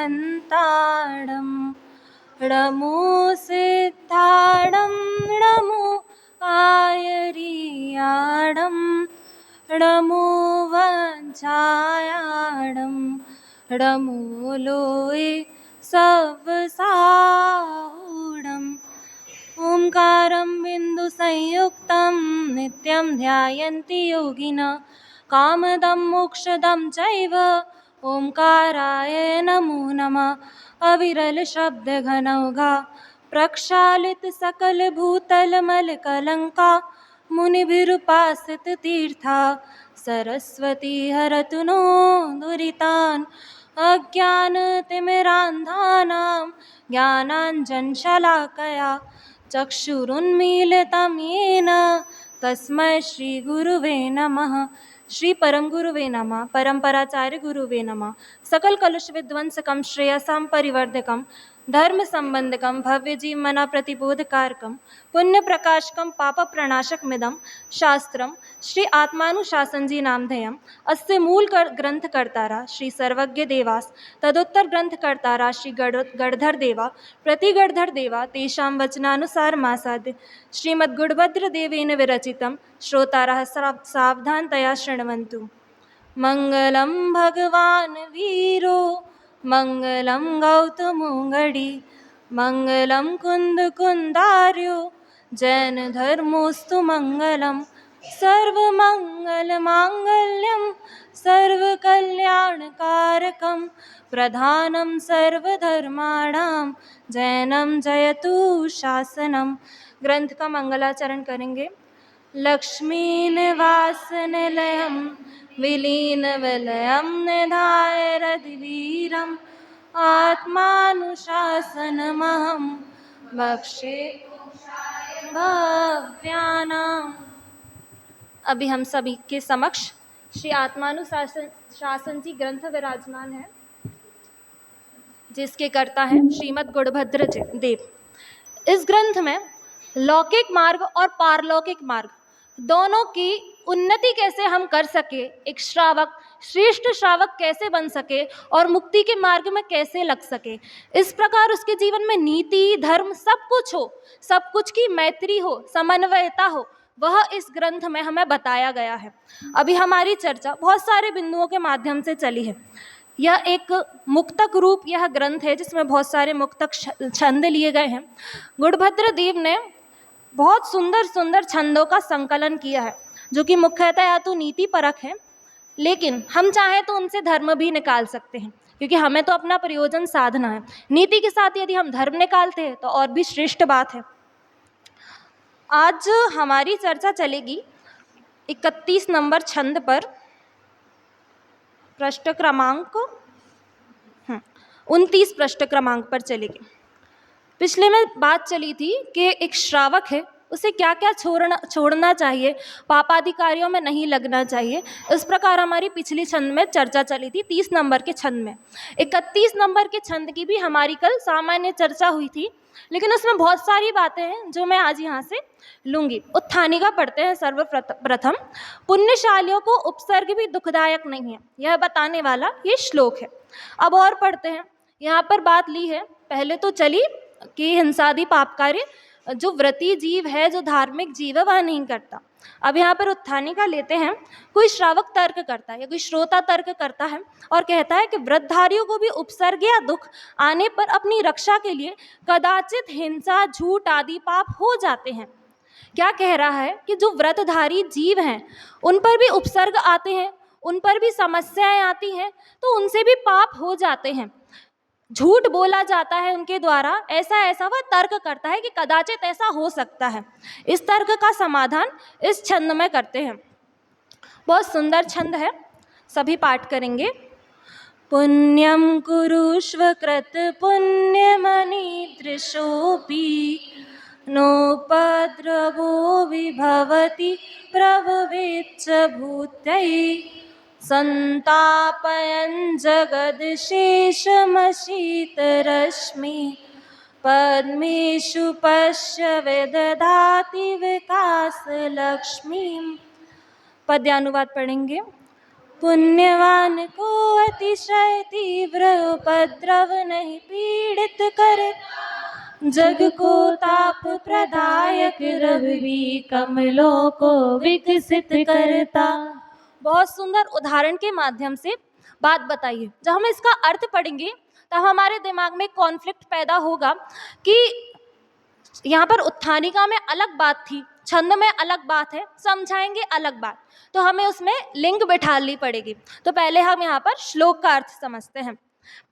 शान्ताडं नमो सिद्धाडं नमो आयर्याडं नमो वज्रायाडं नमो लोये सवसाहुडम् ओंकारं बिन्दुसंयुक्तं नित्यं ध्यायन्ति योगिनः कामदं मोक्षदं चैव ओंकाराय नमो नमः अविरलशब्दघनौघा प्रक्षालितसकलभूतलमलकलङ्का मुनिभिरुपासिततीर्था सरस्वती हरतु नो दुरितान् अज्ञानतिमिरान्धानां ज्ञानाञ्जनशलाकया चक्षुरुन्मीलितं येन तस्मै श्रीगुरुवे नमः। श्री परम गुरुवे नमः। परम्पराचार्य गुरुवे नमः। सकल कलुष विध्वंसकं श्रेयसां परिवर्धकं धर्म संबंधकं भव्य जीवमना प्रतिबोधकारकं पुण्य प्रकाशकं पाप प्रणाशकमिदं शास्त्रं श्री आत्मानुशासन जी नामधेयम् अस्य मूल ग्रंथकर्तारा श्री सर्वज्ञ देवास तदुत्तर ग्रंथकर्तारा श्री गणधर देवा प्रतिगणधर देवा तेषां वचनानुसार मासाद्य श्रीमद्गुडभद्र देवेन विरचितं श्रोतारः सावधानतया शृण्वन्तु। मंगलम भगवान वीरो मंगलम गौतमो गणि मंगलम कुंद कुंदार्यो जैन धर्मोस्तु मंगलम सर्वमंगल मांगल्यम सर्वकल्याणकारकं प्रधानं सर्वधर्माणां जैनम जयतु शासनम। ग्रंथ का मंगलाचरण करेंगे। लक्ष्मी निवास निलयम विलीन विलयम निधाय रतिवीरम आत्मानुशासनमहं भक्षे भव्यानाम्। अभी हम सभी के समक्ष श्री आत्मानुशासन जी ग्रंथ विराजमान है, जिसके कर्ता है श्रीमद् गुडभद्र देव। इस ग्रंथ में लौकिक मार्ग और पारलौकिक मार्ग दोनों की उन्नति कैसे हम कर सके, एक श्रावक श्रेष्ठ श्रावक कैसे बन सके और मुक्ति के मार्ग में कैसे लग सके, इस प्रकार उसके जीवन में नीति धर्म सब कुछ हो, सब कुछ की मैत्री हो, समन्वयता हो, वह इस ग्रंथ में हमें बताया गया है। अभी हमारी चर्चा बहुत सारे बिंदुओं के माध्यम से चली है। यह एक मुक्तक रूप यह ग्रंथ है, जिसमें बहुत सारे मुक्तक छंद लिए गए हैं। गुडभद्र देव ने बहुत सुंदर सुंदर छंदों का संकलन किया है, जो कि मुख्यतः या तो नीति परक है, लेकिन हम चाहें तो उनसे धर्म भी निकाल सकते हैं, क्योंकि हमें तो अपना प्रयोजन साधना है। नीति के साथ यदि हम धर्म निकालते हैं तो और भी श्रेष्ठ बात है। आज हमारी चर्चा चलेगी 31 नंबर छंद पर, पृष्ठ क्रमांक 29 पृष्ठ क्रमांक पर चलेगी। पिछले में बात चली थी कि एक श्रावक है, उसे क्या क्या छोड़ना चाहिए, पापाधिकारियों में नहीं लगना चाहिए। इस प्रकार हमारी पिछली छंद में चर्चा चली थी 30 नंबर के छंद में। 31 नंबर के छंद की भी हमारी कल सामान्य चर्चा हुई थी, लेकिन उसमें बहुत सारी बातें हैं जो मैं आज यहाँ से लूँगी। उत्थानिका पढ़ते हैं सर्वप्रथम। पुण्यशालियों को उपसर्ग भी दुखदायक नहीं है, यह बताने वाला ये श्लोक है। अब और पढ़ते हैं। यहाँ पर बात ली है, पहले तो चली कि हिंसादि पाप कार्य जो व्रती जीव है, जो धार्मिक जीव है, वह नहीं करता। अब यहाँ पर उत्थानिका लेते हैं। कोई श्रावक तर्क करता है या कोई श्रोता तर्क करता है और कहता है कि व्रतधारियों को भी उपसर्ग या दुख आने पर अपनी रक्षा के लिए कदाचित हिंसा झूठ आदि पाप हो जाते हैं। क्या कह रहा है कि जो व्रतधारी जीव हैं उन पर भी उपसर्ग आते हैं, उन पर भी समस्याएं आती हैं, तो उनसे भी पाप हो जाते हैं, झूठ बोला जाता है उनके द्वारा, ऐसा वह तर्क करता है कि कदाचित ऐसा हो सकता है। इस तर्क का समाधान इस छंद में करते हैं। बहुत सुंदर छंद है, सभी पाठ करेंगे। पुण्यम कुरुष्व कृत पुण्यमनीदृशोऽपि नोपद्रवो विभवति प्रभवेच्च भूत्यै संतापयन् जगदशेषमशीतरश्मि पद्मेषु पश्य विदधाति विकासलक्ष्मीम्। पद्यानुवाद पढ़ेंगे। पुण्यवान को अतिशय तीव्र उपद्रव नहीं पीड़ित करे, जग को ताप प्रदायक रवि कमलों को विकसित करता। बहुत सुंदर उदाहरण के माध्यम से बात बताइए। जब हम इसका अर्थ पढ़ेंगे तब हमारे दिमाग में कॉन्फ्लिक्ट पैदा होगा कि यहाँ पर उत्थानिका में अलग बात थी, छंद में अलग बात है, समझाएंगे अलग बात, तो हमें उसमें लिंक बिठानी पड़ेगी। तो पहले हम यहाँ पर श्लोक का अर्थ समझते हैं।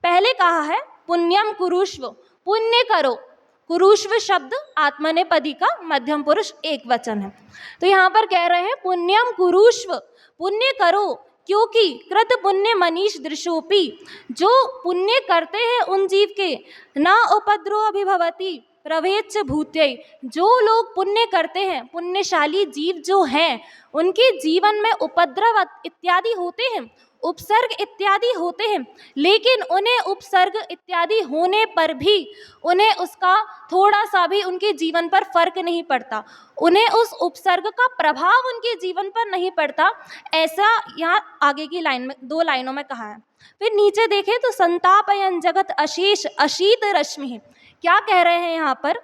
पहले कहा है पुण्यम कुरुष्व, पुण्य करो। कुरुष्व शब्द आत्मनेपदी का मध्यम पुरुष एक वचन है। तो यहाँ पर कह रहे हैं पुण्यम कुरुष्व, पुण्य करो, क्योंकि कृत पुण्य मनीष दृशोपि, जो पुण्य करते हैं उन जीव के न उपद्रो अभिभवति प्रवेच्च भूत्यै, जो लोग पुण्य करते हैं, पुण्यशाली जीव जो हैं, उनके जीवन में उपद्रव इत्यादि होते हैं, उपसर्ग इत्यादि होते हैं, लेकिन उन्हें उपसर्ग इत्यादि होने पर भी उन्हें उसका थोड़ा सा भी उनके जीवन पर फर्क नहीं पड़ता, उन्हें उस उपसर्ग का प्रभाव उनके जीवन पर नहीं पड़ता। ऐसा यहाँ आगे की लाइन में, 2 लाइनों में कहा है। फिर नीचे देखें तो संतापयन जगत अशेष अशीत रश्मि, क्या कह रहे हैं यहाँ पर?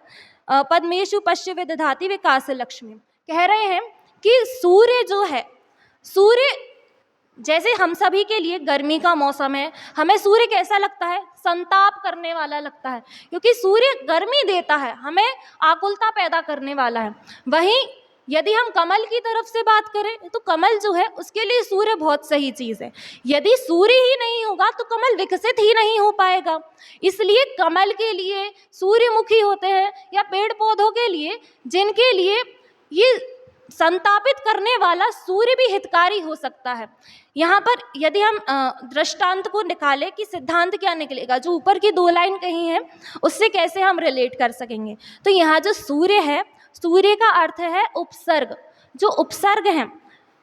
पद्मेषु पश्य विदधाति विकास लक्ष्मी, कह रहे हैं कि सूर्य जो है, सूर्य जैसे हम सभी के लिए गर्मी का मौसम है, हमें सूर्य कैसा लगता है? संताप करने वाला लगता है, क्योंकि सूर्य गर्मी देता है, हमें आकुलता पैदा करने वाला है। वहीं यदि हम कमल की तरफ से बात करें तो कमल जो है उसके लिए सूर्य बहुत सही चीज़ है। यदि सूर्य ही नहीं होगा तो कमल विकसित ही नहीं हो पाएगा। इसलिए कमल के लिए सूर्यमुखी होते हैं, या पेड़ पौधों के लिए जिनके लिए ये संतापित करने वाला सूर्य भी हितकारी हो सकता है। यहाँ पर यदि हम दृष्टांत को निकालें कि सिद्धांत क्या निकलेगा, जो ऊपर की 2 लाइन कही हैं उससे कैसे हम रिलेट कर सकेंगे, तो यहाँ जो सूर्य है, सूर्य का अर्थ है उपसर्ग। जो उपसर्ग हैं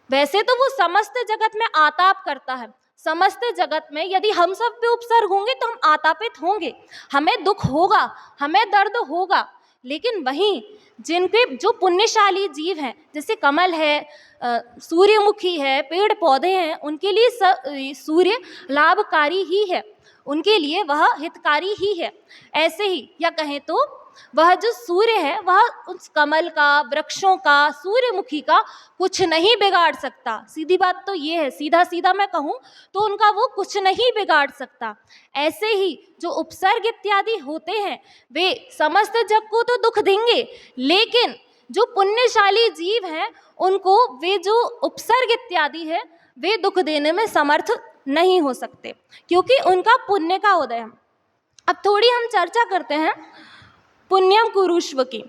वैसे तो वो समस्त जगत में आताप करता है, समस्त जगत में यदि हम सब पे उपसर्ग होंगे तो हम आतापित होंगे, हमें दुख होगा, हमें दर्द होगा। लेकिन वहीं जिनके जो पुण्यशाली जीव हैं, जैसे कमल है, सूर्यमुखी है, पेड़ पौधे हैं, उनके लिए सूर्य लाभकारी ही है, उनके लिए वह हितकारी ही है। ऐसे ही या कहें तो वह जो सूर्य है वह उस कमल का, वृक्षों का, सूर्यमुखी का कुछ नहीं बिगाड़ सकता। सीधी बात तो ये है, सीधा सीधा मैं कहूँ तो उनका वो कुछ नहीं बिगाड़ सकता। ऐसे ही जो उपसर्ग इत्यादि होते हैं वे समस्त जग को तो दुख देंगे, लेकिन जो पुण्यशाली जीव हैं उनको वे जो उपसर्ग इत्यादि है वे दुख देने में समर्थ नहीं हो सकते, क्योंकि उनका पुण्य का उदय है। अब थोड़ी हम चर्चा करते हैं पुण्यम कुरुष्व की,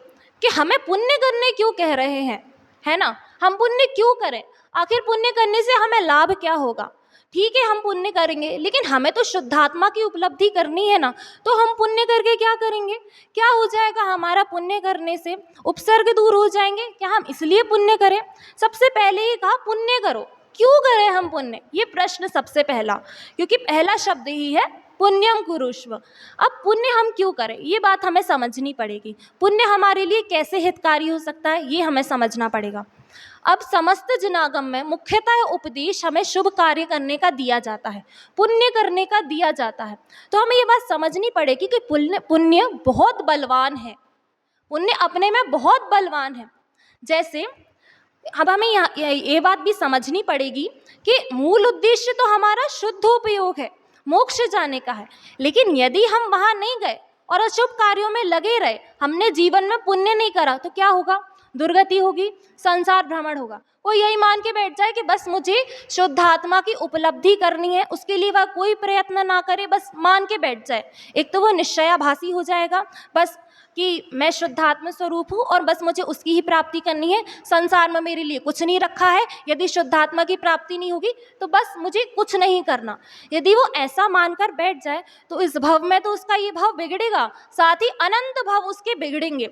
कि हमें पुण्य करने क्यों कह रहे हैं, है ना? हम पुण्य क्यों करें? आखिर पुण्य करने से हमें लाभ क्या होगा? ठीक है, हम पुण्य करेंगे, लेकिन हमें तो शुद्धात्मा की उपलब्धि करनी है ना, तो हम पुण्य करके क्या करेंगे? क्या हो जाएगा हमारा पुण्य करने से? उपसर्ग दूर हो जाएंगे क्या? हम इसलिए पुण्य करें? सबसे पहले ये कहा पुण्य करो, क्यों करें हम पुण्य? ये प्रश्न सबसे पहला, क्योंकि पहला शब्द ही है पुण्यम कुरुष्व। अब पुण्य हम क्यों करें, ये बात हमें समझनी पड़ेगी। पुण्य हमारे लिए कैसे हितकारी हो सकता है, ये हमें समझना पड़ेगा। अब समस्त जनागम में मुख्यतः उपदेश हमें शुभ कार्य करने का दिया जाता है, पुण्य करने का दिया जाता है। तो हमें ये बात समझनी पड़ेगी कि पुण्य बहुत बलवान है, पुण्य अपने में बहुत बलवान है। जैसे अब हमें ये बात भी समझनी पड़ेगी कि मूल उद्देश्य तो हमारा शुद्धोपयोग है, मोक्ष जाने का है, लेकिन यदि हम वहाँ नहीं गए और अशुभ कार्यों में लगे रहे, हमने जीवन में पुण्य नहीं करा, तो क्या होगा? दुर्गति होगी, संसार भ्रमण होगा। वो यही मान के बैठ जाए कि बस मुझे शुद्धात्मा की उपलब्धि करनी है, उसके लिए वह कोई प्रयत्न ना करे, बस मान के बैठ जाए। एक तो वो निश्चयाभासी हो जाएगा बस कि मैं शुद्धात्मा स्वरूप हूँ और बस मुझे उसकी ही प्राप्ति करनी है, संसार में मेरे लिए कुछ नहीं रखा है, यदि शुद्धात्मा की प्राप्ति नहीं होगी तो बस मुझे कुछ नहीं करना। यदि वो ऐसा मानकर बैठ जाए तो इस भव में तो उसका ये भाव बिगड़ेगा, साथ ही अनंत भाव उसके बिगड़ेंगे,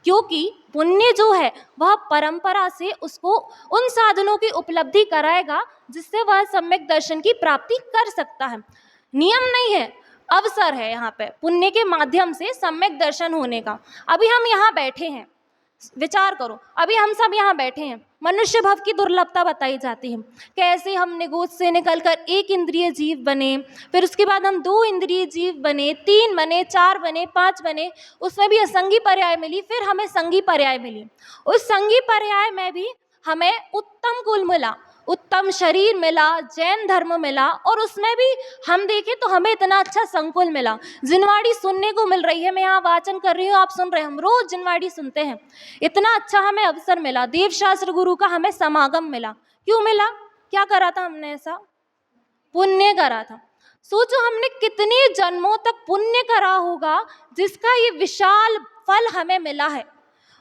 क्योंकि पुण्य जो है वह परंपरा से उसको उन साधनों की उपलब्धि कराएगा जिससे वह सम्यक दर्शन की प्राप्ति कर सकता है। नियम नहीं है, अवसर है यहाँ पे पुण्य के माध्यम से सम्यक दर्शन होने का। अभी हम यहाँ बैठे हैं, विचार करो, अभी हम सब यहाँ बैठे हैं, मनुष्य भव की दुर्लभता बताई जाती है। कैसे हम निगोद से निकलकर एक इंद्रिय जीव बने, फिर उसके बाद हम 2 इंद्रिय जीव बने, 3 बने, 4 बने, 5 बने, उसमें भी असंगी पर्याय मिली, फिर हमें संगी पर्याय मिली। उस संगी पर्याय में भी हमें उत्तम कुल मिला, उत्तम शरीर मिला, जैन धर्म मिला, और उसमें भी हम देखें तो हमें इतना अच्छा संकुल मिला। जिनवाड़ी सुनने को मिल रही है, मैं यहाँ वाचन कर रही हूँ, आप सुन रहे हैं, हम रोज जिनवाड़ी सुनते हैं। इतना अच्छा हमें अवसर मिला, देवशास्त्र गुरु का हमें समागम मिला। क्यों मिला? क्या करा था हमने? ऐसा पुण्य करा था। सोचो हमने कितने जन्मों तक पुण्य करा होगा जिसका ये विशाल फल हमें मिला है।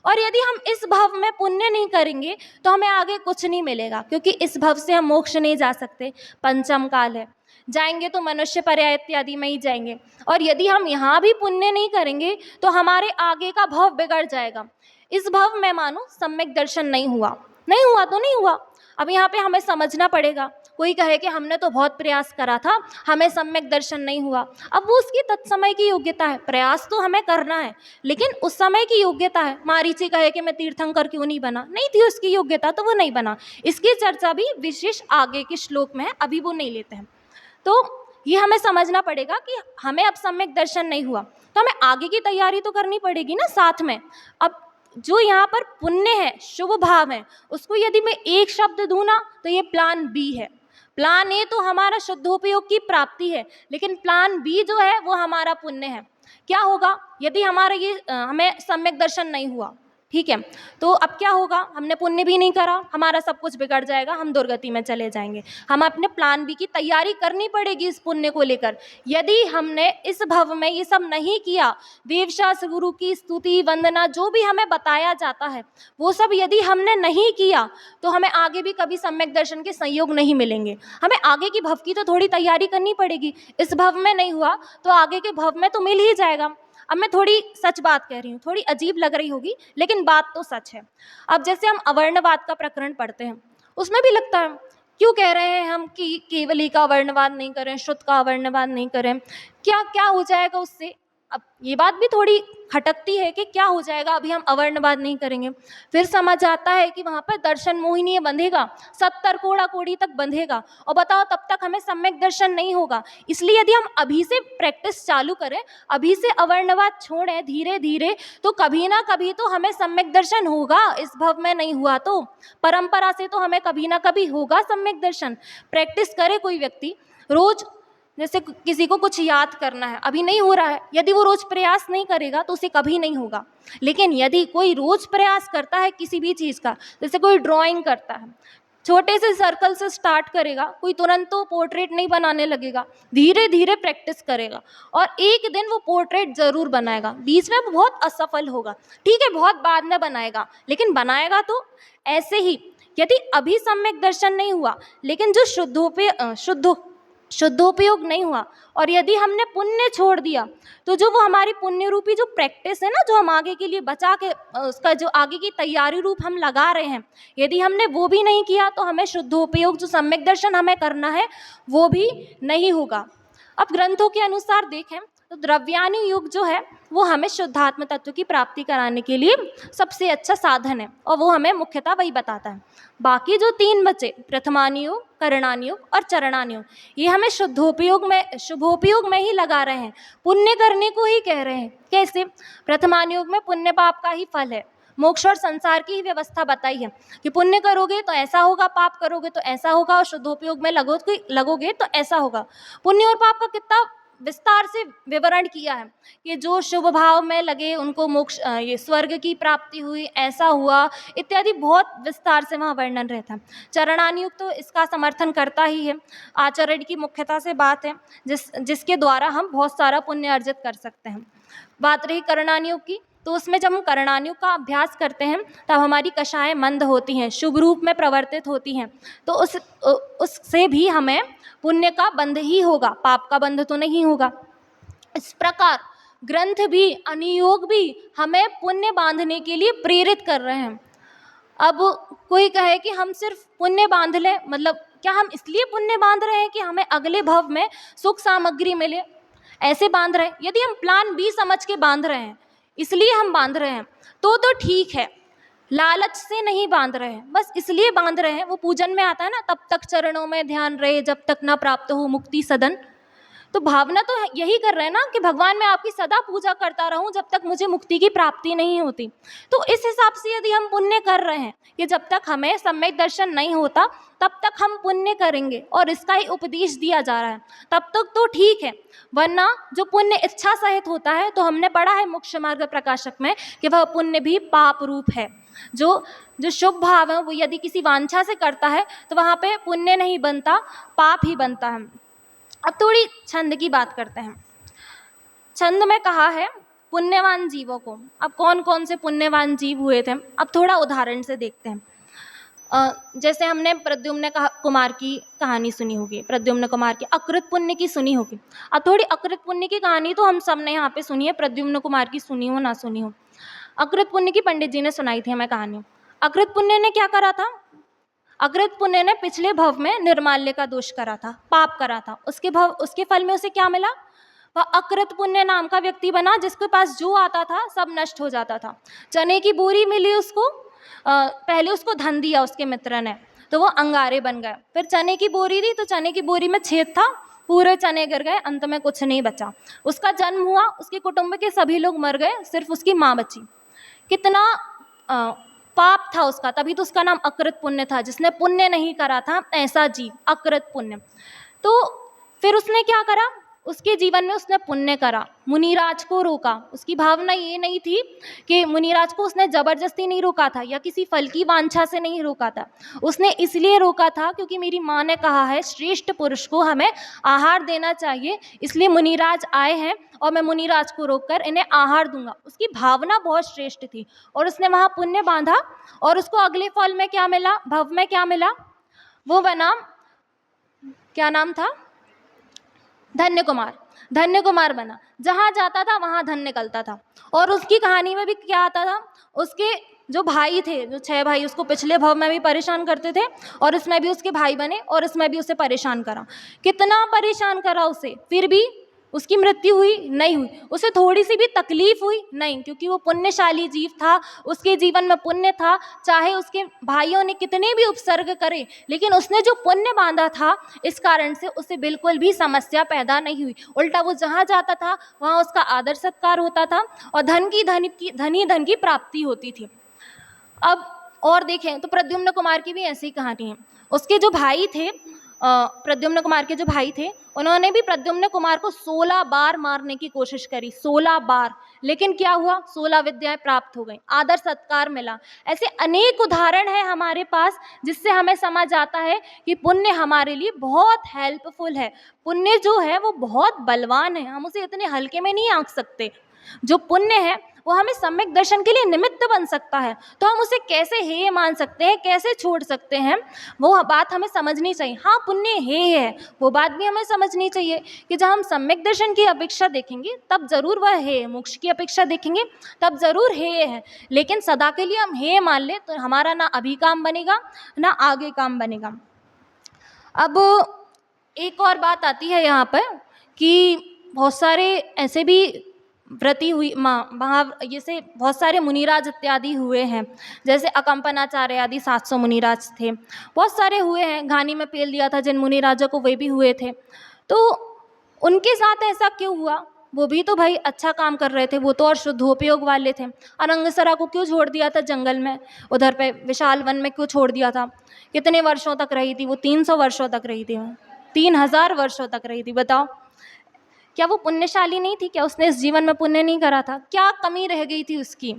और यदि हम इस भव में पुण्य नहीं करेंगे तो हमें आगे कुछ नहीं मिलेगा, क्योंकि इस भव से हम मोक्ष नहीं जा सकते, पंचम काल है। जाएंगे तो मनुष्य पर्याय इत्यादि में ही जाएंगे। और यदि हम यहाँ भी पुण्य नहीं करेंगे तो हमारे आगे का भव बिगड़ जाएगा। इस भव में मानो सम्यक दर्शन नहीं हुआ, नहीं हुआ तो नहीं हुआ। अब यहाँ पे हमें समझना पड़ेगा। कोई कहे कि हमने तो बहुत प्रयास करा था, हमें सम्यक दर्शन नहीं हुआ। अब वो उसकी तत्समय की योग्यता है, प्रयास तो हमें करना है, लेकिन उस समय की योग्यता है। मारीची कहे कि मैं तीर्थंकर क्यों नहीं बना, नहीं थी उसकी योग्यता तो वो नहीं बना। इसकी चर्चा भी विशेष आगे के श्लोक में है, अभी वो नहीं लेते हैं। तो ये हमें समझना पड़ेगा कि हमें अब सम्यक दर्शन नहीं हुआ तो हमें आगे की तैयारी तो करनी पड़ेगी ना साथ में। अब जो यहाँ पर पुण्य है, शुभ भाव है, उसको यदि मैं एक शब्द दूं ना तो ये प्लान बी है। प्लान ए तो हमारा शुद्धोपयोग की प्राप्ति है, लेकिन प्लान बी जो है वो हमारा पुण्य है। क्या होगा यदि हमारा ये हमें सम्यक दर्शन नहीं हुआ? ठीक है, तो अब क्या होगा? हमने पुण्य भी नहीं करा, हमारा सब कुछ बिगड़ जाएगा, हम दुर्गति में चले जाएंगे। हम अपने प्लान बी की तैयारी करनी पड़ेगी इस पुण्य को लेकर। यदि हमने इस भव में ये सब नहीं किया, देवशास्त्र गुरु की स्तुति वंदना जो भी हमें बताया जाता है वो सब यदि हमने नहीं किया तो हमें आगे भी कभी सम्यक दर्शन के संयोग नहीं मिलेंगे। हमें आगे की भव की तो थोड़ी तैयारी करनी पड़ेगी। इस भव में नहीं हुआ तो आगे के भव में तो मिल ही जाएगा। अब मैं थोड़ी सच बात कह रही हूँ, थोड़ी अजीब लग रही होगी, लेकिन बात तो सच है। अब जैसे हम अवर्णवाद का प्रकरण पढ़ते हैं, उसमें भी लगता है क्यों कह रहे हैं हम कि केवली का अवर्णवाद नहीं करें, श्रुत का अवर्णवाद नहीं करें, क्या क्या हो जाएगा उससे? अब ये बात भी थोड़ी खटकती है कि क्या हो जाएगा अभी हम अवर्णवाद नहीं करेंगे। फिर समझ आता है कि वहाँ पर दर्शन मोहिनी बंधेगा, 70 कोड़ा कोड़ी तक बंधेगा, और बताओ तब तक हमें सम्यक दर्शन नहीं होगा। इसलिए यदि हम अभी से प्रैक्टिस चालू करें, अभी से अवर्णवाद छोड़ें धीरे धीरे, तो कभी ना कभी तो हमें सम्यक दर्शन होगा। इस भव में नहीं हुआ तो परंपरा से तो हमें कभी ना कभी होगा सम्यक दर्शन। प्रैक्टिस करे कोई व्यक्ति रोज, जैसे किसी को कुछ याद करना है, अभी नहीं हो रहा है, यदि वो रोज प्रयास नहीं करेगा तो उसे कभी नहीं होगा। लेकिन यदि कोई रोज प्रयास करता है किसी भी चीज़ का, जैसे कोई ड्राइंग करता है, छोटे से सर्कल से स्टार्ट करेगा, कोई तुरंत तो पोर्ट्रेट नहीं बनाने लगेगा, धीरे धीरे प्रैक्टिस करेगा और एक दिन वो पोर्ट्रेट जरूर बनाएगा। बीच में वो बहुत असफल होगा, ठीक है, बहुत बाद में बनाएगा, लेकिन बनाएगा तो। ऐसे ही यदि अभी सम्यक दर्शन नहीं हुआ, लेकिन जो शुद्धोपयोग नहीं हुआ और यदि हमने पुण्य छोड़ दिया, तो जो वो हमारी पुण्य रूपी जो प्रैक्टिस है ना, जो हम आगे के लिए बचा के उसका जो आगे की तैयारी रूप हम लगा रहे हैं, यदि हमने वो भी नहीं किया तो हमें शुद्धोपयोग जो सम्यक दर्शन हमें करना है वो भी नहीं होगा। अब ग्रंथों के अनुसार देखें तो द्रव्यानु योग जो है वो हमें शुद्धात्म तत्व की प्राप्ति कराने के लिए सबसे अच्छा साधन है, और वो हमें मुख्यतः वही बताता है। बाकी जो 3 बचे, प्रथमानुयोग, करणानुयोग और चरणानुयोग, ये हमें शुभोपयोग में ही लगा रहे हैं, पुण्य करने को ही कह रहे हैं। कैसे? प्रथमानुयोग में पुण्य पाप का ही फल है, मोक्ष और संसार की ही व्यवस्था बताई है कि पुण्य करोगे तो ऐसा होगा, पाप करोगे तो ऐसा होगा, और शुद्धोपयोग में लगोगे तो ऐसा होगा। पुण्य और पाप का कितना विस्तार से विवरण किया है कि जो शुभ भाव में लगे उनको मोक्ष, ये स्वर्ग की प्राप्ति हुई, ऐसा हुआ इत्यादि, बहुत विस्तार से वहाँ वर्णन रहता है। चरणानुयोग तो इसका समर्थन करता ही है, आचरण की मुख्यता से बात है जिसके द्वारा हम बहुत सारा पुण्य अर्जित कर सकते हैं। बात रही करणानुयोग की, तो उसमें जब हम करणानुयोग का अभ्यास करते हैं तब हमारी कषाएं मंद होती हैं, शुभ रूप में प्रवर्तित होती हैं, तो उससे भी हमें पुण्य का बंध ही होगा, पाप का बंध तो नहीं होगा। इस प्रकार ग्रंथ भी, अनुयोग भी हमें पुण्य बांधने के लिए प्रेरित कर रहे हैं। अब कोई कहे कि हम सिर्फ पुण्य बांध लें, मतलब क्या हम इसलिए पुण्य बांध रहे हैं कि हमें अगले भव में सुख सामग्री मिले, ऐसे बांध रहे हैं? यदि हम प्लान बी समझ के बांध रहे हैं, इसलिए हम बांध रहे हैं, तो ठीक है, लालच से नहीं बांध रहे हैं, बस इसलिए बांध रहे हैं, वो पूजन में आता है ना, तब तक चरणों में ध्यान रहे जब तक ना प्राप्त हो मुक्ति सदन। तो भावना तो यही कर रहे हैं ना कि भगवान मैं आपकी सदा पूजा करता रहूं जब तक मुझे मुक्ति की प्राप्ति नहीं होती। तो इस हिसाब से यदि हम पुण्य कर रहे हैं कि जब तक हमें सम्यक दर्शन नहीं होता तब तक हम पुण्य करेंगे और इसका ही उपदेश दिया जा रहा है, तब तक तो ठीक है। वरना जो पुण्य इच्छा सहित होता है, तो हमने पढ़ा है मोक्ष मार्ग प्रकाशक में कि वह पुण्य भी पाप रूप है। जो जो शुभ भाव है वो यदि किसी वांछा से करता है तो वहाँ पे पुण्य नहीं बनता, पाप ही बनता है। अब थोड़ी छंद की बात करते हैं। छंद में कहा है पुण्यवान जीवों को। अब कौन कौन से पुण्यवान जीव हुए थे, अब थोड़ा उदाहरण से देखते हैं। जैसे हमने प्रद्युम्न कुमार की कहानी सुनी होगी, प्रद्युम्न कुमार की अकृत पुण्य की सुनी होगी। अब थोड़ी अकृत पुण्य की कहानी तो हम सब ने यहाँ पे सुनी है, प्रद्युम्न कुमार की सुनी हो ना सुनी हो। अकृत पुण्य की पंडित जी ने सुनाई थी हमें कहानी। अकृत पुण्य ने क्या करा था? अकृत पुण्य ने पिछले भव में निर्माल्य का दोष करा था, पाप करा था। उसके फल में उसे क्या मिला? वह अकृत पुण्य नाम का व्यक्ति बना जिसके पास जो आता था सब नष्ट हो जाता था। चने की बोरी मिली उसको, पहले उसको धन दिया उसके मित्र ने, तो वो अंगारे बन गए। फिर चने की बोरी दी तो चने की बोरी में छेद था, पूरे चने गिर गए, अंत में कुछ नहीं बचा। उसका जन्म हुआ, उसके कुटुंब के सभी लोग मर गए, सिर्फ उसकी माँ बची। कितना पाप था उसका, तभी तो उसका नाम अकृत पुण्य था, जिसने पुण्य नहीं करा था, ऐसा जीव अकृत पुण्य। तो फिर उसने क्या करा? उसके जीवन में उसने पुण्य करा, मुनिराज को रोका। उसकी भावना ये नहीं थी कि मुनिराज को उसने जबरदस्ती नहीं रोका था या किसी फल की वांछा से नहीं रोका था। उसने इसलिए रोका था क्योंकि मेरी माँ ने कहा है श्रेष्ठ पुरुष को हमें आहार देना चाहिए, इसलिए मुनिराज आए हैं और मैं मुनिराज को रोककर इन्हें आहार दूंगा। उसकी भावना बहुत श्रेष्ठ थी और उसने वहाँ पुण्य बांधा और उसको अगले फल में क्या मिला, भव में क्या मिला? वो बना, क्या नाम था? धन्य कुमार। धन्य कुमार बना। जहाँ जाता था वहाँ धन निकलता था। और उसकी कहानी में भी क्या आता था? उसके जो भाई थे, जो 6 भाई, उसको पिछले भव में भी परेशान करते थे और इसमें भी उसके भाई बने और इसमें भी उसे परेशान करा। कितना परेशान करा उसे, फिर भी उसकी मृत्यु हुई नहीं हुई, उसे थोड़ी सी भी तकलीफ हुई नहीं, क्योंकि वो पुण्यशाली जीव था, उसके जीवन में पुण्य था। चाहे उसके भाइयों ने कितने भी उपसर्ग करे, लेकिन उसने जो पुण्य बांधा था, इस कारण से उसे बिल्कुल भी समस्या पैदा नहीं हुई। उल्टा वो जहाँ जाता था वहाँ उसका आदर सत्कार होता था और धन की प्राप्ति होती थी। अब और देखें तो प्रद्युम्न कुमार की भी ऐसी कहानी है। उसके जो भाई थे, प्रद्युम्न कुमार के जो भाई थे, उन्होंने भी प्रद्युम्न कुमार को 16 बार मारने की कोशिश करी, 16 बार, लेकिन क्या हुआ? 16 विद्याएं प्राप्त हो गई, आदर सत्कार मिला। ऐसे अनेक उदाहरण है हमारे पास जिससे हमें समझ आता है कि पुण्य हमारे लिए बहुत हेल्पफुल है। पुण्य जो है वो बहुत बलवान है, हम उसे इतने हल्के में नहीं आंक सकते। जो पुण्य है वो हमें सम्यक दर्शन के लिए निमित्त बन सकता है, तो हम उसे कैसे हेय मान सकते हैं, कैसे छोड़ सकते हैं, वो बात हमें समझनी चाहिए। हाँ, पुण्य हेय है, वो बात भी हमें समझनी चाहिए कि जब हम सम्यक दर्शन की अपेक्षा देखेंगे तब जरूर वह हेय है, मोक्ष की अपेक्षा देखेंगे तब जरूर हेय है। लेकिन सदा के लिए हम हेय मान ले तो हमारा ना अभी काम बनेगा ना आगे काम बनेगा। अब एक और बात आती है यहाँ पर कि बहुत सारे ऐसे भी व्रती हुई जैसे बहुत सारे मुनिराज इत्यादि हुए हैं, जैसे अकंपनाचार्य आदि 700 मुनिराज थे, बहुत सारे हुए हैं। घानी में पेल दिया था जिन मुनिराजों को, वे भी हुए थे। तो उनके साथ ऐसा क्यों हुआ? वो भी तो भाई अच्छा काम कर रहे थे, वो तो और शुद्धोपयोग वाले थे। अनंगसरा को क्यों छोड़ दिया था जंगल में, उधर पे विशाल वन में क्यों छोड़ दिया था? कितने वर्षों तक रही थी वो? 300 वर्षों तक रही थी, 3000 वर्षों तक रही थी। बताओ, क्या वो पुण्यशाली नहीं थी? क्या उसने इस जीवन में पुण्य नहीं करा था? क्या कमी रह गई थी उसकी?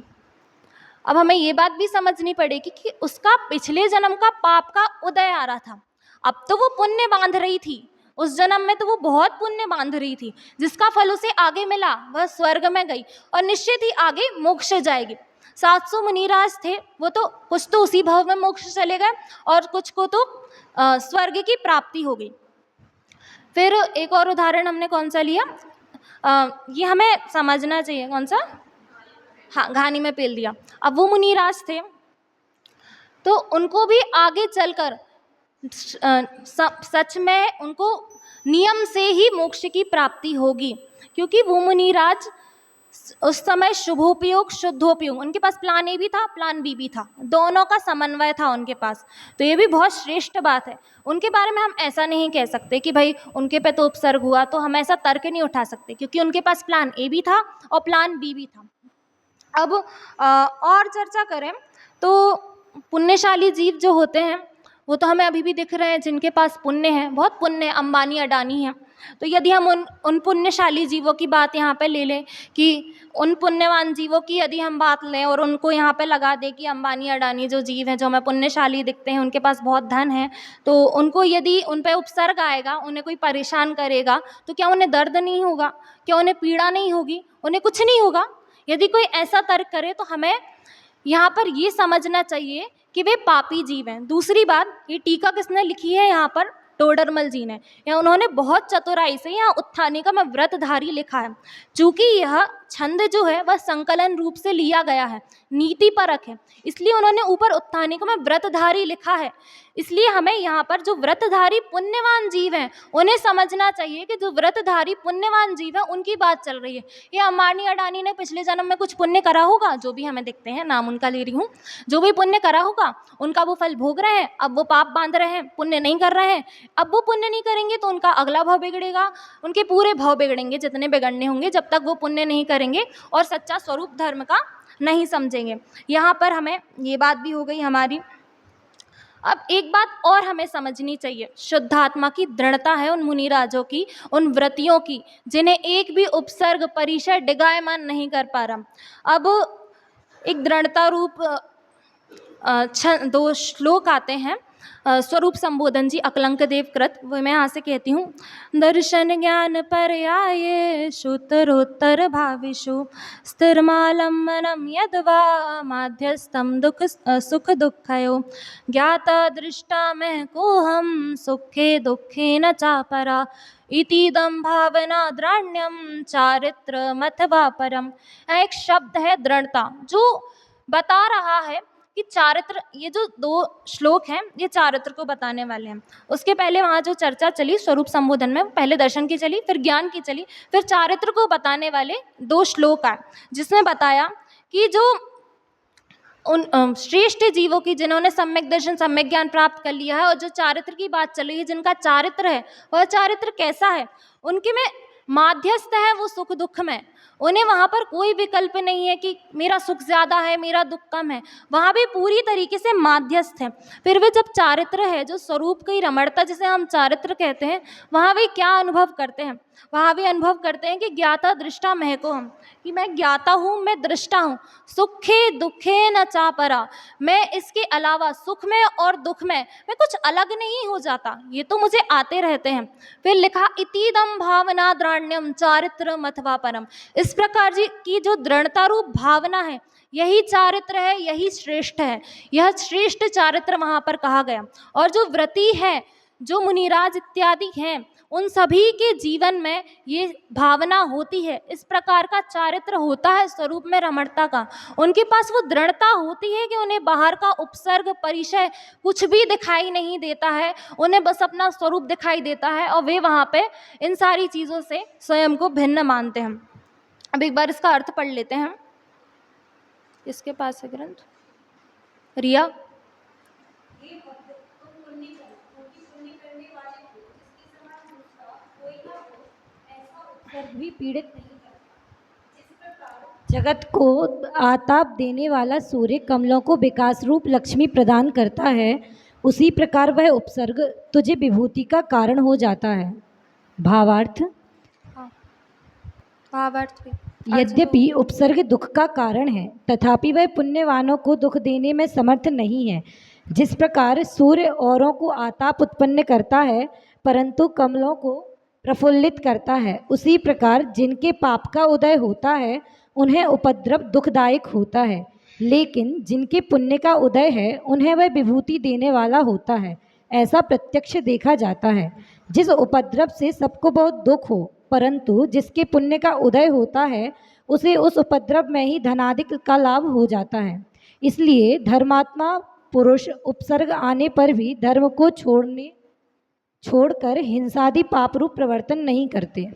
अब हमें ये बात भी समझनी पड़ेगी कि उसका पिछले जन्म का पाप का उदय आ रहा था। अब तो वो पुण्य बांध रही थी, उस जन्म में तो वो बहुत पुण्य बांध रही थी, जिसका फल उसे आगे मिला, वह स्वर्ग में गई और निश्चित ही आगे मोक्ष जाएगी। 700 मुनिराज थे, वो तो कुछ तो उसी भव में मोक्ष चले गए और कुछ को तो स्वर्ग की प्राप्ति हो गई। फिर एक और उदाहरण हमने कौन सा लिया, ये हमें समझना चाहिए, कौन सा? हाँ, घानी में पेल दिया। अब वो मुनिराज थे तो उनको भी आगे चलकर सच में उनको नियम से ही मोक्ष की प्राप्ति होगी, क्योंकि वो मुनिराज उस समय शुभोपयोग शुद्धोपयोग, उनके पास प्लान ए भी था, प्लान बी भी था, दोनों का समन्वय था उनके पास। तो ये भी बहुत श्रेष्ठ बात है। उनके बारे में हम ऐसा नहीं कह सकते कि भाई उनके पे तो उपसर्ग हुआ, तो हम ऐसा तर्क नहीं उठा सकते, क्योंकि उनके पास प्लान ए भी था और प्लान बी भी था। अब और चर्चा करें तो पुण्यशाली जीव जो होते हैं वो तो हमें अभी भी दिख रहे हैं, जिनके पास पुण्य है, बहुत पुण्य, अंबानी अडानी हैं। तो यदि हम उन पुण्यशाली जीवों की बात यहाँ पे ले लें, कि उन पुण्यवान जीवों की यदि हम बात लें और उनको यहाँ पे लगा दें कि अंबानी अडानी जो जीव हैं, जो हमें पुण्यशाली दिखते हैं, उनके पास बहुत धन है, तो उनको यदि उन पे उपसर्ग आएगा, उन्हें कोई परेशान करेगा, तो क्या उन्हें दर्द नहीं होगा? क्या उन्हें पीड़ा नहीं होगी? उन्हें कुछ नहीं होगा। यदि कोई ऐसा तर्क करे तो हमें यहाँ पर ये समझना चाहिए कि वे पापी जीव हैं। दूसरी बात, ये टीका किसने लिखी है यहाँ पर? टोडरमल जी ने। या उन्होंने बहुत चतुराई से यहाँ उत्थानिका में व्रतधारी लिखा है। चूंकि यह छंद जो है वह संकलन रूप से लिया गया है, नीति परक है, इसलिए उन्होंने ऊपर उत्थानिका में व्रतधारी लिखा है। इसलिए हमें यहाँ पर जो व्रतधारी पुण्यवान जीव हैं उन्हें समझना चाहिए कि जो व्रतधारी पुण्यवान जीव हैं उनकी बात चल रही है। ये अंबानी अडानी ने पिछले जन्म में कुछ पुण्य करा होगा, जो भी हमें दिखते हैं, नाम उनका ले रही हूँ, जो भी पुण्य करा होगा उनका वो फल भोग रहे हैं। अब वो पाप बांध रहे हैं, पुण्य नहीं कर रहे हैं। अब वो पुण्य नहीं करेंगे तो उनका अगला भाव बिगड़ेगा, उनके पूरे भाव बिगड़ेंगे जितने बिगड़ने होंगे, जब तक वो पुण्य नहीं करेंगे और सच्चा स्वरूप धर्म का नहीं समझेंगे। यहाँ पर हमें ये बात भी हो गई हमारी। अब एक बात और हमें समझनी चाहिए, शुद्धात्मा की दृढ़ता है उन मुनिराजों की, उन व्रतियों की, जिन्हें एक भी उपसर्ग परिचय डिगायमान नहीं कर पा रहा। अब एक दृढ़ता रूप 2 श्लोक आते हैं, स्वरूप संबोधन जी अकलंक देव कृत, वो मैं यहाँ से कहती हूँ। दर्शन ज्ञान पर्यायेषु उत्तरोत्तर भाविषु स्थिरमालम्बनम यद्वा माध्यस्थम दुख सुख दुःखयो ज्ञाता दृष्टा मैं कोहम सुखे दुखे न चापरा इतीदम भावना द्रण्यम चारित्रमथवा परम। एक शब्द है दृढ़ता, जो बता रहा है कि चारित्र, ये जो 2 श्लोक हैं ये चारित्र को बताने वाले हैं। उसके पहले वहाँ जो चर्चा चली स्वरूप संबोधन में, पहले दर्शन की चली, फिर ज्ञान की चली, फिर चारित्र को बताने वाले 2 श्लोक आए, जिसमें बताया कि जो उन श्रेष्ठ जीवों की, जिन्होंने सम्यक दर्शन सम्यक ज्ञान प्राप्त कर लिया है, और जो चारित्र की बात चल रही है, जिनका चारित्र है, वह चारित्र कैसा है? उनके में माध्यस्थ है वो सुख दुख में। उन्हें वहाँ पर कोई विकल्प नहीं है कि मेरा सुख ज़्यादा है, मेरा दुख कम है, वहाँ भी पूरी तरीके से माध्यस्थ है। फिर वे जब चारित्र है, जो स्वरूप की रमणता जिसे हम चारित्र कहते हैं, वहाँ वे क्या अनुभव करते हैं? वहाँ भी अनुभव करते हैं कि ज्ञाता दृष्टा महको हम, कि मैं ज्ञाता हूँ, मैं दृष्टा हूँ, सुखे दुखे न चापरा, मैं इसके अलावा सुख में और दुख में मैं कुछ अलग नहीं हो जाता, ये तो मुझे आते रहते हैं। फिर लिखा इतीदम भावना द्राण्यम चारित्रम अथवा परम। इस प्रकार जी की जो दृढ़ता रूप भावना है, यही चारित्र है, यही श्रेष्ठ है, यह श्रेष्ठ चारित्र वहाँ पर कहा गया। और जो व्रती है, जो मुनिराज इत्यादि हैं, उन सभी के जीवन में ये भावना होती है, इस प्रकार का चारित्र होता है स्वरूप में रमणता का। उनके पास वो दृढ़ता होती है कि उन्हें बाहर का उपसर्ग परिचय कुछ भी दिखाई नहीं देता है, उन्हें बस अपना स्वरूप दिखाई देता है, और वे वहाँ पे इन सारी चीज़ों से स्वयं को भिन्न मानते हैं। अब एक बार इसका अर्थ पढ़ लेते हैं। इसके पास है ग्रंथ रिया। भी पीड़ित नहीं करता। जगत को आताप देने वाला सूर्य कमलों को विकास रूप लक्ष्मी प्रदान करता है, उसी प्रकार वह उपसर्ग तुझे विभूति का कारण हो जाता है। भावार्थ, भावार्थ भी यद्यपि उपसर्ग दुख का कारण है, तथापि वह पुण्यवानों को दुख देने में समर्थ नहीं है। जिस प्रकार सूर्य औरों को आताप उत्पन्न करता है परंतु कमलों को प्रफुल्लित करता है, उसी प्रकार जिनके पाप का उदय होता है उन्हें उपद्रव दुखदायक होता है, लेकिन जिनके पुण्य का उदय है उन्हें वह विभूति देने वाला होता है। ऐसा प्रत्यक्ष देखा जाता है। जिस उपद्रव से सबको बहुत दुख हो, परंतु जिसके पुण्य का उदय होता है उसे उस उपद्रव में ही धनादिक का लाभ हो जाता है। इसलिए धर्मात्मा पुरुष उपसर्ग आने पर भी धर्म को छोड़कर हिंसादि पाप रूप प्रवर्तन नहीं करते।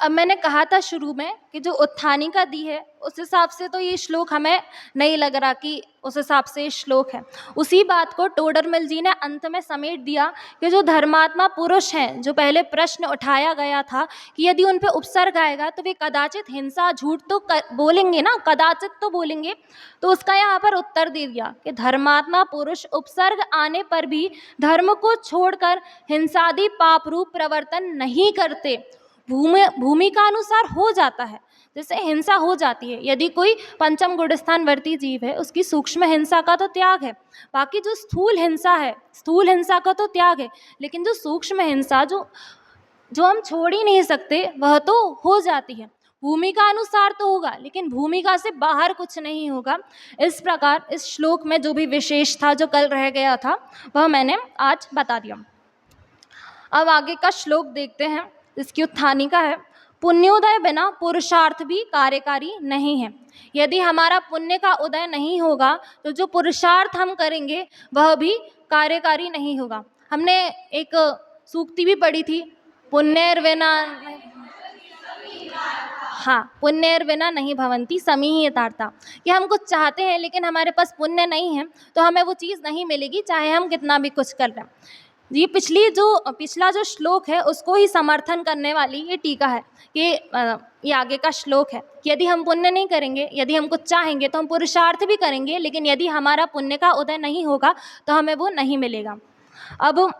अब मैंने कहा था शुरू में कि जो उत्थानिका दी है उस हिसाब से तो ये श्लोक हमें नहीं लग रहा कि उस हिसाब से ये श्लोक है। उसी बात को टोडरमल जी ने अंत में समेट दिया कि जो धर्मात्मा पुरुष हैं, जो पहले प्रश्न उठाया गया था कि यदि उन पे उपसर्ग आएगा तो वे कदाचित हिंसा झूठ तो बोलेंगे ना, कदाचित तो बोलेंगे। तो उसका यहाँ पर उत्तर दे दिया कि धर्मात्मा पुरुष उपसर्ग आने पर भी धर्म को छोड़कर हिंसादि पाप रूप प्रवर्तन नहीं करते। भूमिका अनुसार हो जाता है, जैसे हिंसा हो जाती है, यदि कोई पंचम गुणस्थान वर्ती जीव है उसकी सूक्ष्म हिंसा का तो त्याग है, बाकी जो स्थूल हिंसा है, स्थूल हिंसा का तो त्याग है, लेकिन जो सूक्ष्म हिंसा जो जो हम छोड़ ही नहीं सकते वह तो हो जाती है। भूमिका अनुसार तो होगा लेकिन भूमिका से बाहर कुछ नहीं होगा। इस प्रकार इस श्लोक में जो भी विशेष था, जो कल रह गया था, वह मैंने आज बता दिया। अब आगे का श्लोक देखते हैं। इसकी उत्थानिका है, पुण्योदय बिना पुरुषार्थ भी कार्यकारी नहीं है। यदि हमारा पुण्य का उदय नहीं होगा तो जो पुरुषार्थ हम करेंगे वह भी कार्यकारी नहीं होगा। हमने एक सूक्ति भी पढ़ी थी, पुण्यर्विना, हाँ, पुण्यर्विना नहीं भवन्ति समीहि यथार्था, कि हम कुछ चाहते हैं लेकिन हमारे पास पुण्य नहीं है तो हमें वो चीज़ नहीं मिलेगी, चाहे हम कितना भी कुछ कर लें। ये पिछला जो श्लोक है उसको ही समर्थन करने वाली ये टीका है कि ये आगे का श्लोक है कि यदि हम पुण्य नहीं करेंगे, यदि हम कुछ चाहेंगे तो हम पुरुषार्थ भी करेंगे, लेकिन यदि हमारा पुण्य का उदय नहीं होगा तो हमें वो नहीं मिलेगा। अब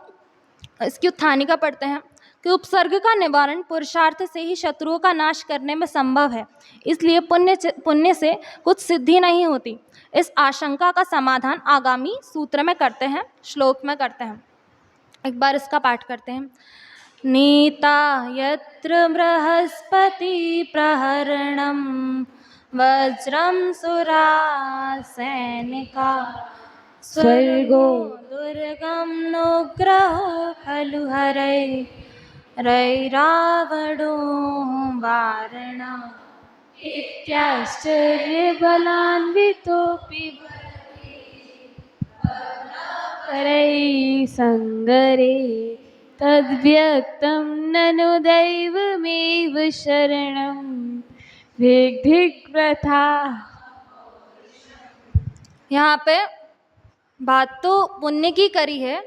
इसकी उत्थानिका पढ़ते हैं कि उपसर्ग का निवारण पुरुषार्थ से ही शत्रुओं का नाश करने में संभव है, इसलिए पुण्य से कुछ सिद्धि नहीं होती। इस आशंका का समाधान आगामी सूत्र में करते हैं, श्लोक में करते हैं। एक बार इसका पाठ करते हैं। नीता यत्र बृहस्पति प्रहरणं वज्रं सुरा सैनिका स्वर्गो दुर्गम नुग्रहो खलु हरै रैरावणो वारणा इत्याश्चर्यबलान्वितोऽपि करैः संगरे तद्व्यक्तं ननु दैवमेव शरणं धिग्धिग्व्रथा। यहाँ पे बात तो पुण्य की करी है,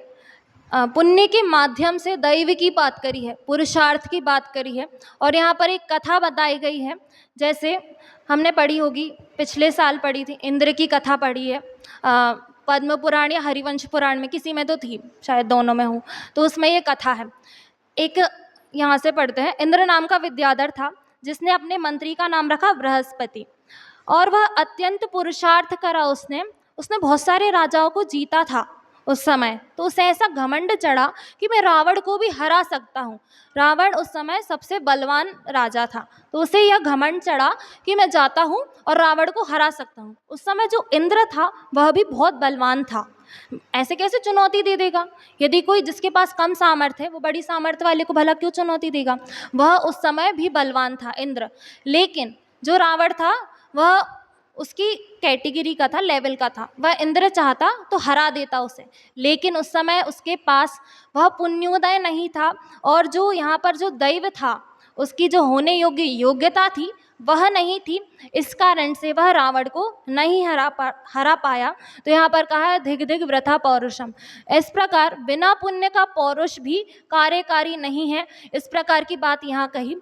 पुण्य के माध्यम से दैव की बात करी है, पुरुषार्थ की बात करी है, और यहाँ पर एक कथा बताई गई है। जैसे हमने पढ़ी होगी, पिछले साल पढ़ी थी, इंद्र की कथा पढ़ी है, पद्म पुराण या हरिवंश पुराण में, किसी में तो थी, शायद दोनों में हूँ, तो उसमें ये कथा है। एक यहाँ से पढ़ते हैं। इंद्र नाम का विद्याधर था जिसने अपने मंत्री का नाम रखा बृहस्पति, और वह अत्यंत पुरुषार्थ करा। उसने बहुत सारे राजाओं को जीता था उस समय, तो उसे ऐसा घमंड चढ़ा कि मैं रावण को भी हरा सकता हूँ। रावण उस समय सबसे बलवान राजा था, तो उसे यह घमंड चढ़ा कि मैं जाता हूँ और रावण को हरा सकता हूँ। उस समय जो इंद्र था वह भी बहुत बलवान था, ऐसे कैसे चुनौती दे देगा? यदि कोई जिसके पास कम सामर्थ्य है वो बड़ी सामर्थ्य वाले को भला क्यों चुनौती देगा? वह उस समय भी बलवान था इंद्र, लेकिन जो रावण था वह उसकी कैटेगरी का था, लेवल का था। वह इंद्र चाहता तो हरा देता उसे, लेकिन उस समय उसके पास वह पुण्योदय नहीं था, और जो यहाँ पर जो दैव था उसकी जो होने योग्य योग्यता थी वह नहीं थी। इस कारण से वह रावण को नहीं हरा पाया। तो यहाँ पर कहा है धिग धिग वृथा पौरुषम। इस प्रकार बिना पुण्य का पौरुष भी कार्यकारी नहीं है, इस प्रकार की बात यहाँ कही।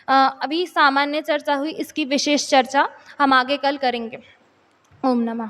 अभी सामान्य चर्चा हुई, इसकी विशेष चर्चा हम आगे कल करेंगे। ओम नमः।